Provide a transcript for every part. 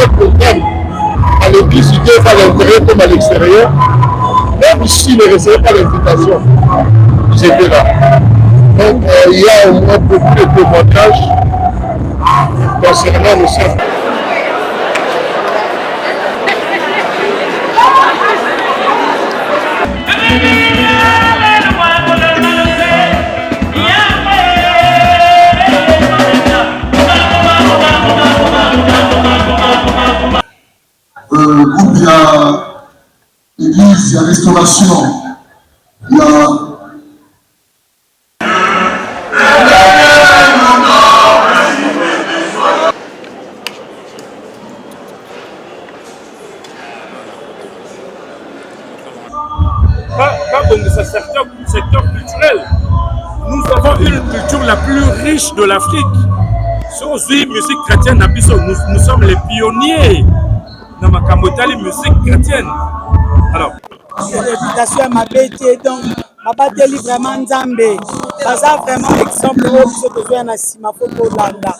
notre programme à l'église du Dieu à l'intérieur comme à l'extérieur, même s'ils ne recevaient pas l'invitation, ils étaient là. Donc il y a au moins beaucoup de témoignages concernant le centre. Groupe, il y a l'église, il y a restauration, il y a secteur culturel. Nous avons une culture la plus riche de l'Afrique. Sur la musique chrétienne, nous sommes les pionniers dans ma camotale musique chrétienne. Alors, réputation m'a bêté, donc ma batterie vraiment Nzambe. Ça vraiment exemple où nous sommes besoin de Simafo Landa.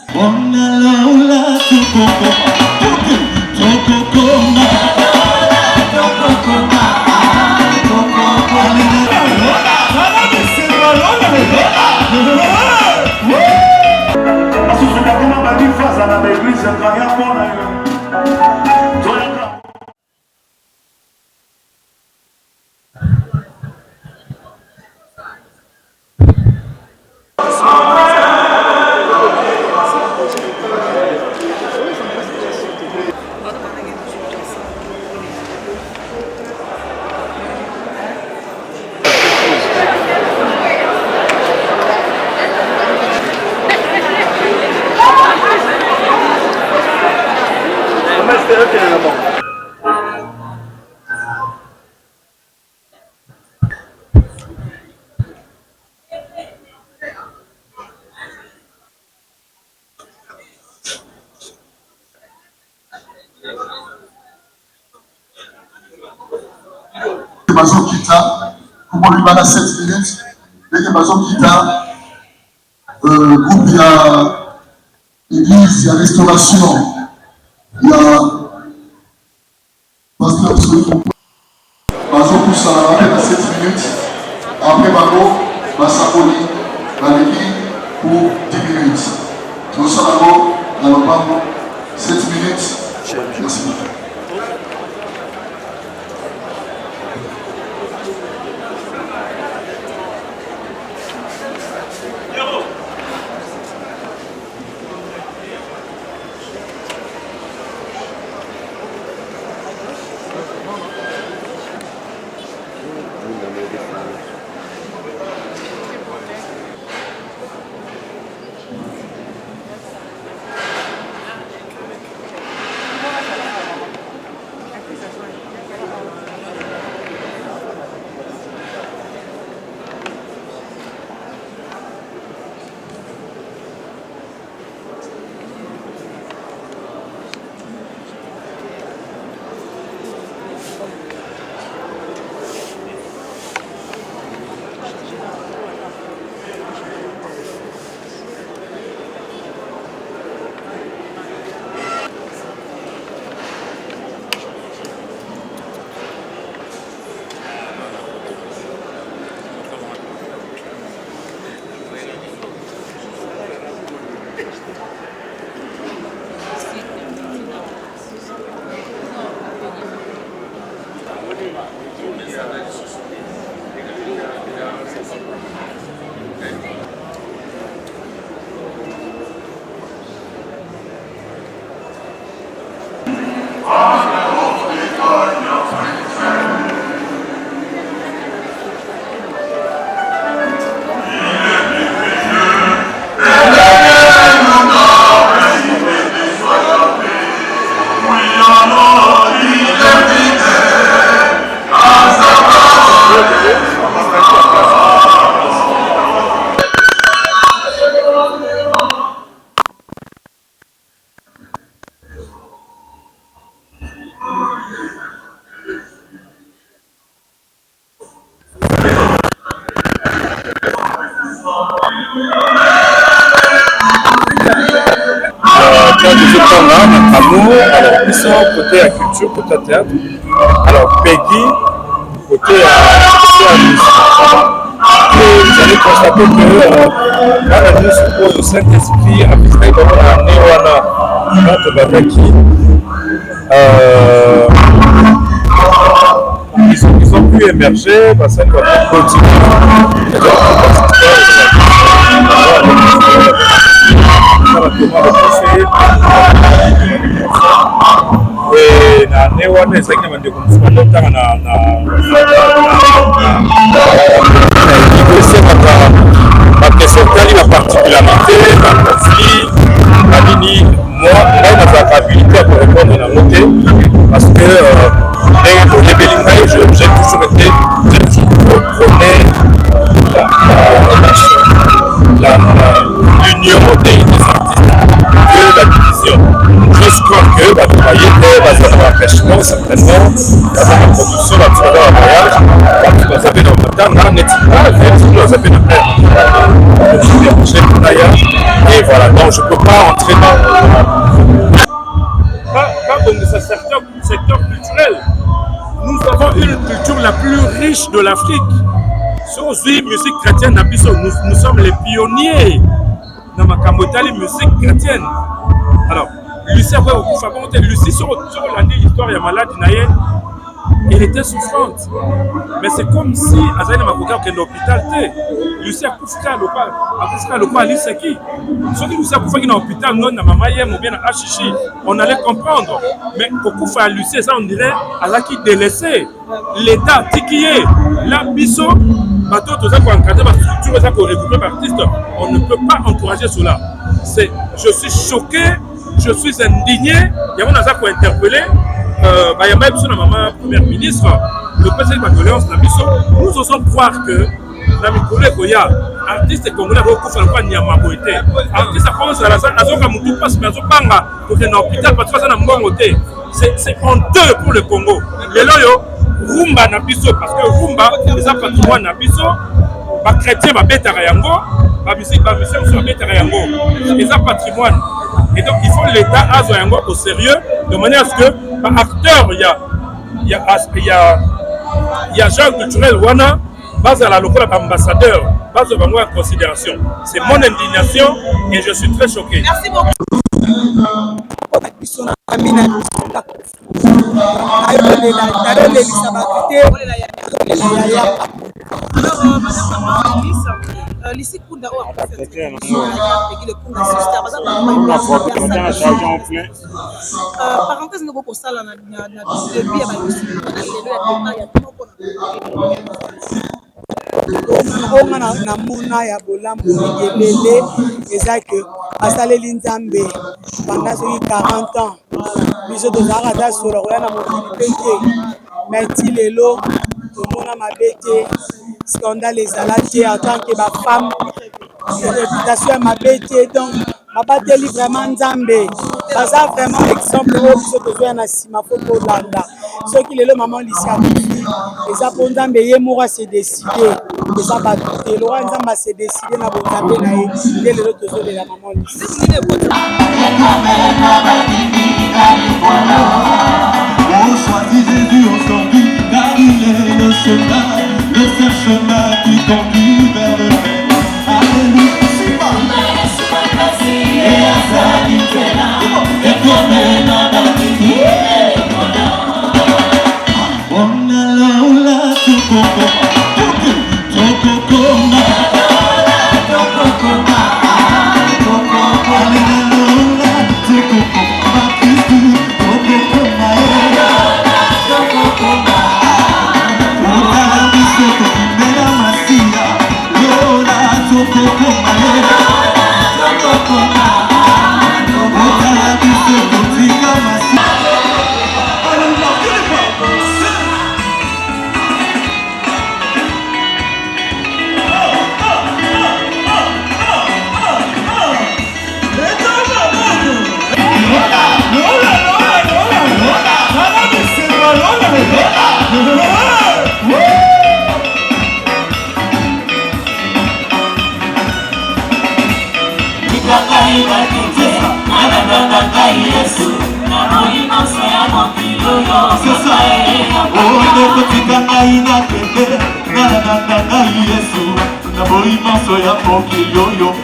Bazo Kita, pour lui bana 7 minutes, dès que Bazo Kita, groupe, il y a l'église, il y a restauration, il y a pasteur Bazo Koussa, après 7 minutes, après Bago, Basakoli, Baleki pour 10 minutes. Tout ça là-bas, dans le banc, 7 minutes, merci beaucoup. directeur de Zotanga, Nakamo, alors ils sont côté à culture, côté à théâtre. Alors Peggy, côté à musique. Et vous allez constater que dans la musique, le Saint-Esprit a fait comme un néoana, notre Babaki. Ils ont pu émerger parce qu'ils ont continué. Et na néoana ezalaki na bandeko mosusu balotaka na esemaka bapesa otali baparticularité baconflit banini ngai nazalaka habilité ya korépondre nango te parce que ndenge tolebeli ngai j'ai toujours été prôné l'union des artistes que la division. Je crois que bato bayete baza na bapêchement certainement baza na production bato baza na voyage bato baza mpe na matanga neti baza mpe na père et voilà donc je peux pas entrer dans ce secteur culturel. Nous avons une culture la plus riche de l'Afrique. Sur la musique chrétienne, nous sommes les pionniers dans ma musique chrétienne. Alors, Lucie a Lucie sur l'année l'histoire de malade elle était souffrante. Mais c'est comme si Azaïna Makoka était dans l'hôpital. Lucie a couffé à l'hôpital. C'est qui? Ceux qui Lucie a couffé dans l'hôpital, non, na maman ou bien à Chichi, on allait comprendre. Mais au coup à Lucie, ça on dirait à la qui délaissé. L'État, qui est là, biso, bateau, tout ça pour encadrer ma structure, ça pour récupérer l'artiste. On ne peut pas encourager cela. Je suis choqué, je suis indigné. Il y a un hasard pour interpeller. Il y a même sur la maman première ministre, le président de la nous osons croire que dans mes collègues, il y a artistes congolais qui font pas Niamaboité. Artistes à France, c'est honteux pour le Congo. Les loyaux, Rumba Nabiso, parce que Rumba, les patrimoine Nabiso, les chrétiens, les bêtes à Yango, les musiques sur les bêtes à Yango, les patrimoine. Et donc il faut l'État à Yango au sérieux, de manière à ce que acteur, il y a Jean culturel Wana, base à la locale ambassadeur, base à en considération. C'est mon indignation et je suis très choqué. Merci beaucoup. Lycée Kunda a fait parenthèse nous pour ça là na muna ya bolambo ebele eza que asaleli nzambe pendant soki 40 ans biso tozalaka ta solo koya na mokili mpe te meti lelo tomona mabe te scandale ezala te en tant que bafemme réputation ya mabe te donc babateli vraiment nzambe baza vraiment exemple oyo biso tozoya na nsima fo kolanda soki lelo mama Lycée akufi eza mpo nzambe ye moko ase décide eza bato te loka nzambe ase décide na bonzambe na ye nde lelo tozolela mama Lycée. Oh, choisis Jésus aujourd'hui, car il est le chemin, le seul chemin qui conduit vers le ciel. Alléluia. kotika ngai nakende na Yesu na boyimanso ya mokili oyo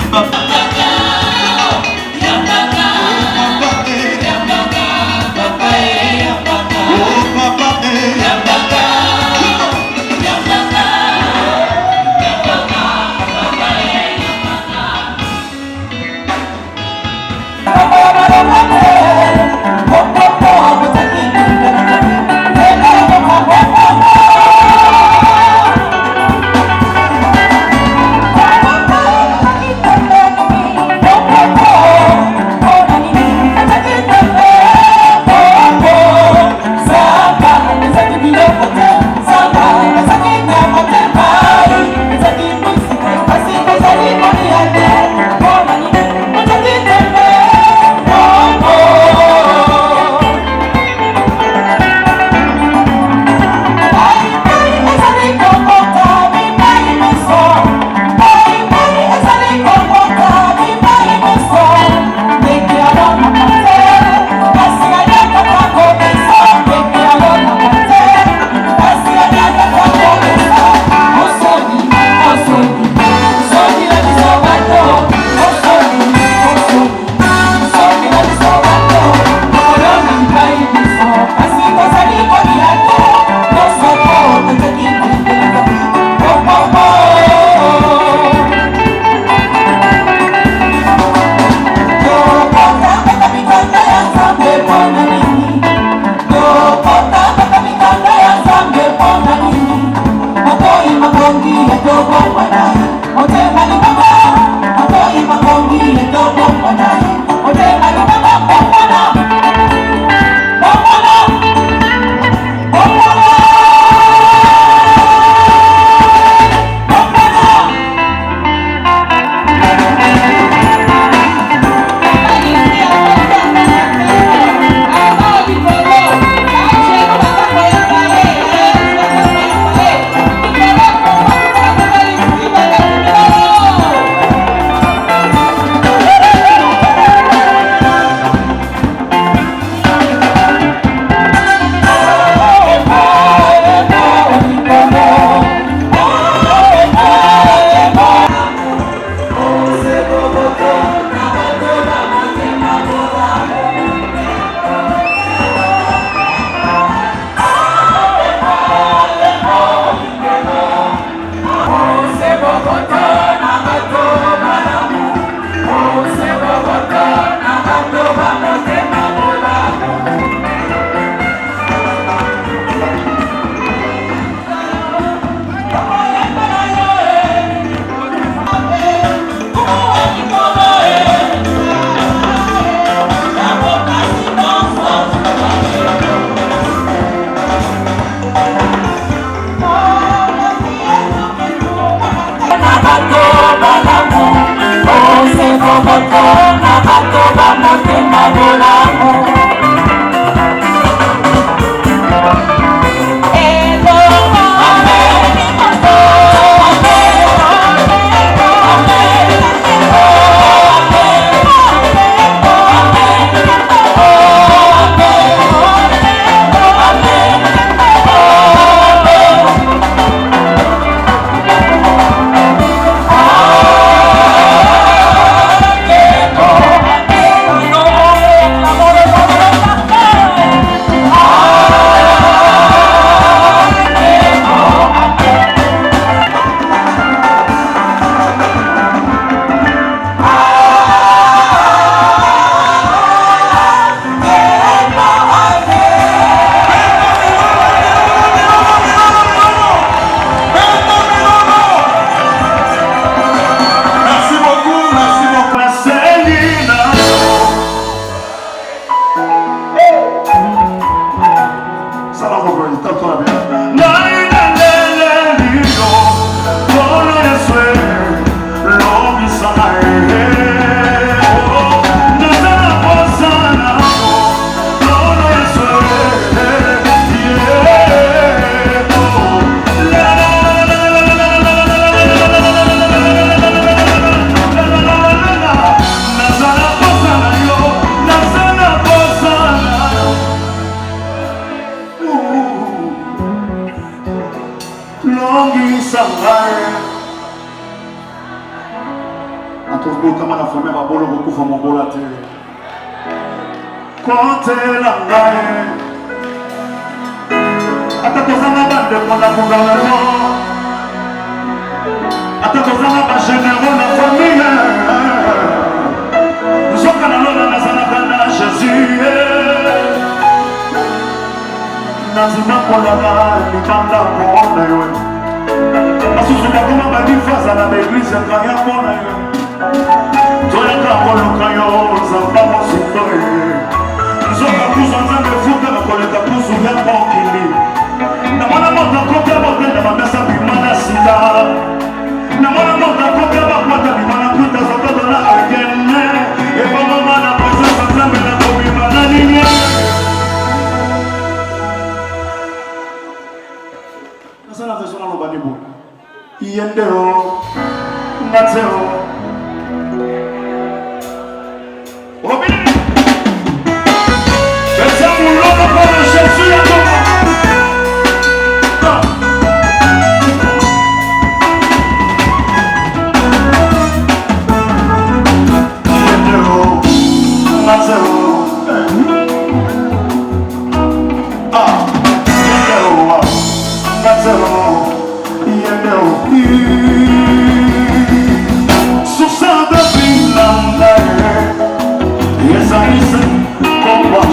longisa ngai atokokama na famille babolo kokufa mobola te kotela ngai ata tozanga bandeko na gouvernement ata tozanga bagénéraux na famille nzoka na lona nazalaka na jésus nazima kolaka libanda mpona yo basusu bakoma badifaza na baeglise kaya mpona yo toyaka koluka yo nzamba mosundo nzoka pusu nzambe efutaka koleka pusu ya mokili namona moto akoki abotenda bamesa bima na sida namona moto akoki abakwata bima na kuta zokoto na ekene ebomoma na presence nzambe na kobima na nini nasala version na lobani bo iyendero ngatero obini besa muloko kwa Jésus ya koma iyendero ngatero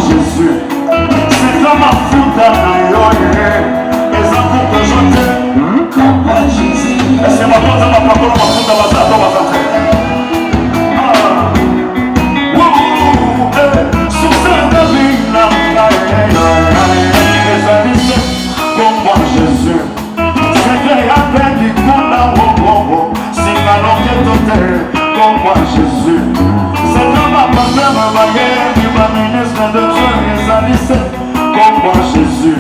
Jésus, c'est comme un fou dans Jésus, c'est ma porte, ma parole, ma fou dans ma tête, dans ma tête. Sur cette vie, comme moi Jésus, c'est que y a peine du coup dans mon bobo, c'est ma langue comme moi Jésus, c'est comme ma parole, ma baguette. Ministre de Dieu, les alliés, comme moi Jésus.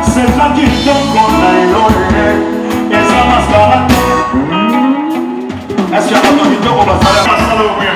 C'est là qu'il donne qu'on a eu, et ça m'a salé. Est-ce qu'il y a un autre qu'on va saler? On va saler ou bien?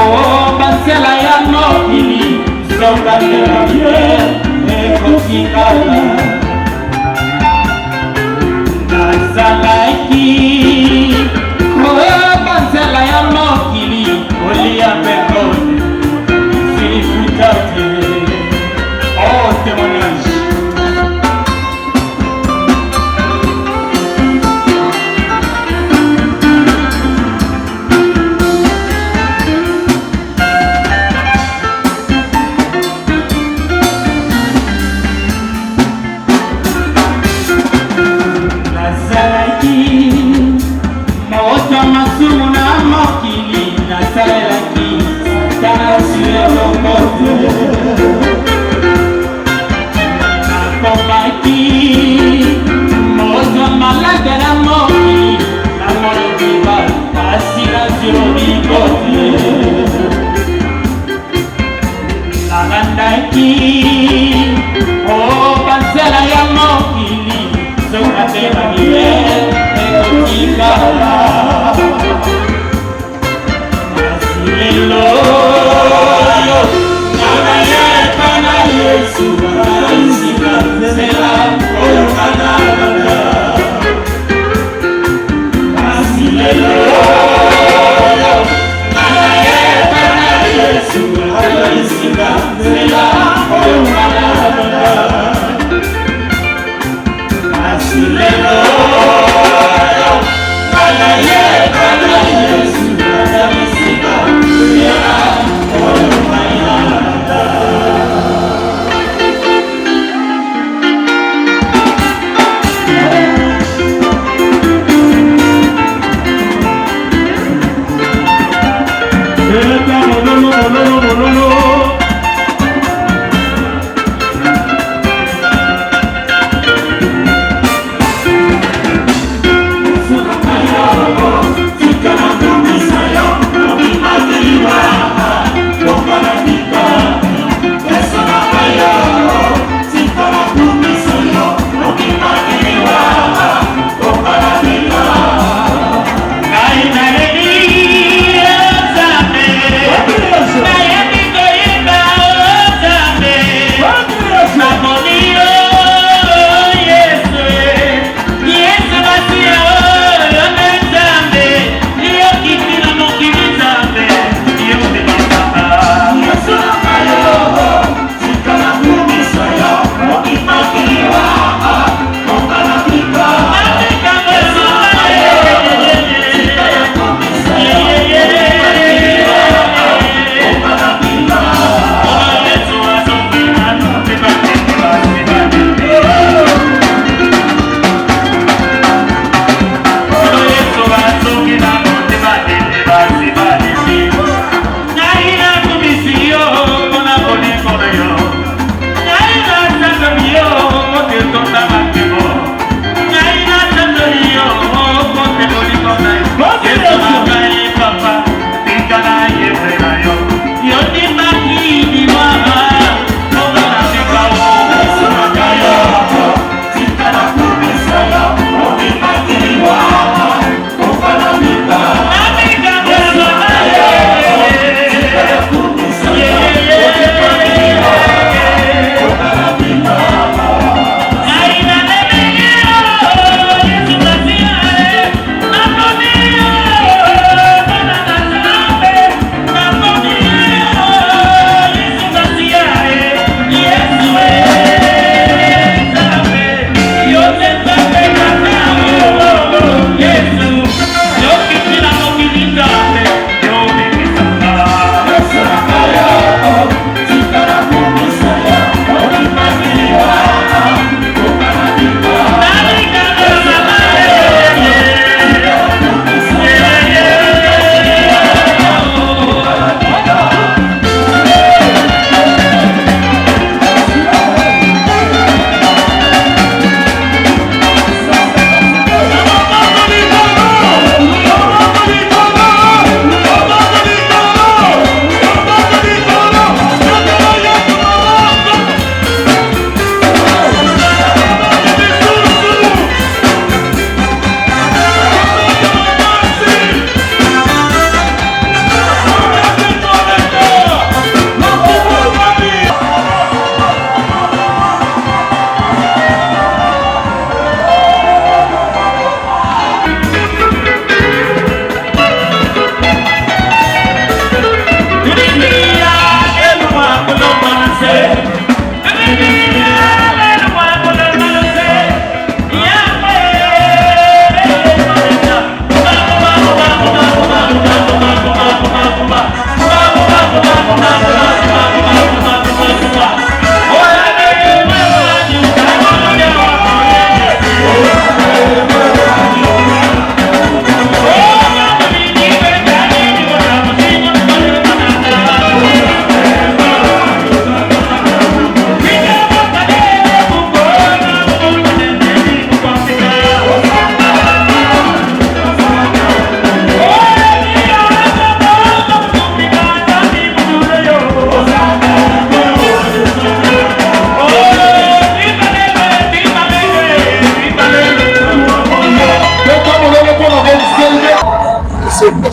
Oh, Bansela ya sokatela ye ekotikala nazalaki koyeba nzela ya mokili kolia pekone silifuta te oh témoignage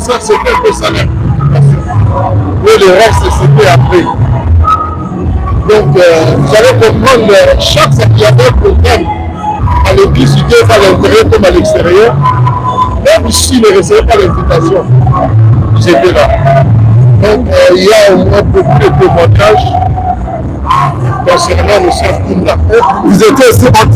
ça c'était un peu salaire. Et le reste c'était après. Donc vous allez comprendre, chaque fois qu'il y avait un programme à l'église, il y à l'intérieur comme à l'extérieur, même s'ils ne recevaient pas l'invitation, ils étaient là. Donc il y a au moins beaucoup de témoignages concernant le chef Kounda. Vous étiez aussi en train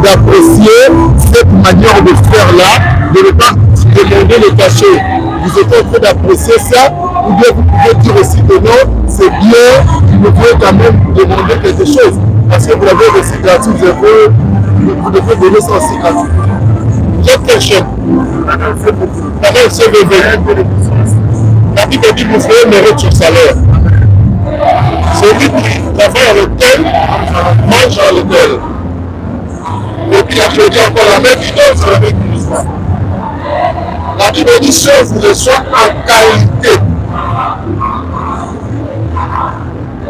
d'apprécier cette manière de faire là, de ne pas demander le cachet. Vous étiez en train d'apprécier ça, ou bien vous pouvez dire aussi que non, c'est bien, vous pouvez quand même demander quelque chose. Parce que vous l'avez aussi gratuit, vous devez donner ça aussi gratuit. Vous êtes quelle chaîne? Quand même, c'est révélé. La Bible dit que vous ferez mérite sur salaire. Celui qui travaille à l'hôtel, mange à l'hôtel. Et puis, je dis encore la même chose, c'est la même histoire. La Bible dit que vous le soyez en qualité.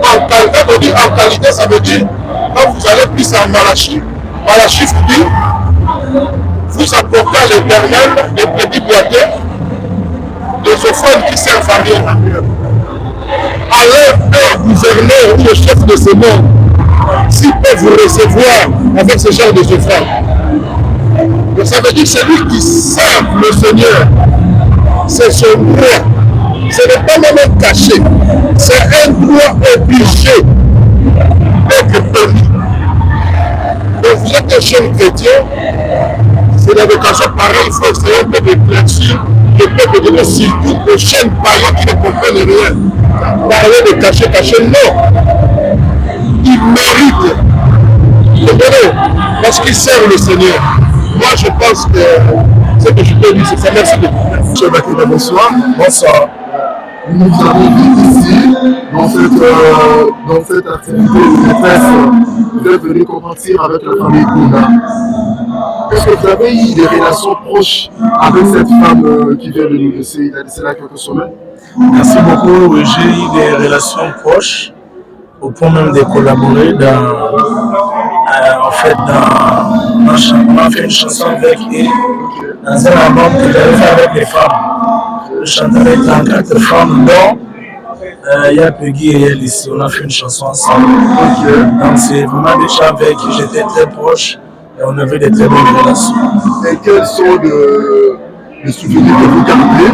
En qualité, on dit en qualité, ça veut dire quand vous allez plus en Malachie, Malachie vous dit vous apportez à l'Éternel des petits boîtiers, des offrandes qui servent à rien. Alors, le gouverneur ou le chef de ce monde, s'il peut vous recevoir avec ce genre de offrandes, donc ça veut dire que celui qui sert le Seigneur, c'est son droit. Ce n'est pas même caché, c'est un droit obligé d'être permis. Donc vous êtes un jeune chrétien, c'est dans l'occasion pareille, il faut essayer un peu d'éclaircir le peuple de Dieu, surtout aux jeunes païens qui ne comprennent rien. Parler de cacher, non. Ils méritent. Vous comprenez? Parce qu'ils servent le Seigneur. Moi, je pense que ce que je peux dire, c'est ça. Merci beaucoup. Monsieur Bakina, bonsoir. Bonsoir. Nous avons vu ici, dans cette activité de presse, vous êtes venu compatir avec la famille Kounda. Est-ce que vous avez eu des relations proches avec cette femme qui vient de nous laisser? Il a laissé là quelques semaines. Merci beaucoup. J'ai eu des relations proches, au point même de collaborer on a fait une chanson avec elle dans un album que j'avais fait avec les femmes. Je chantais avec 34 femmes, dont il y a Peggy et elle ici. On a fait une chanson ensemble. Donc c'est vraiment des gens avec qui j'étais très proche et on avait des très bonnes relations. Et quels sont les souvenirs que vous gardez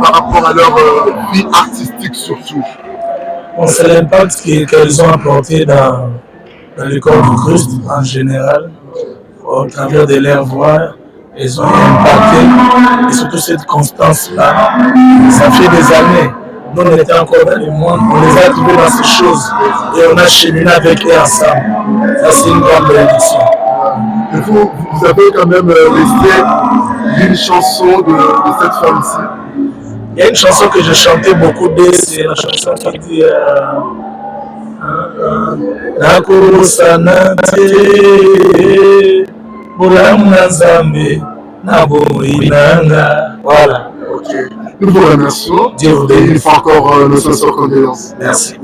par rapport à leur vie artistique surtout? Bon, c'est l'impact qu'elles ont apporté dans le corps du Christ en général, au travers de leur voix. Elles ont impacté, et surtout cette constance-là, ça fait des années. Nous, on était encore dans le monde, on les a trouvés dans ces choses et on a cheminé avec eux ensemble. Ça, c'est une grande bénédiction. Et vous avez quand même laissé une chanson de cette femme ici. Il y a une chanson que je chantais beaucoup d'elle, c'est la chanson qui dit Nakurusa nate Bulamu na Nzambe Nabo Inanga. Voilà. Ok. Nous vous remercions. Dieu vous et bénisse. une fois encore nos sincères condoléances. Merci.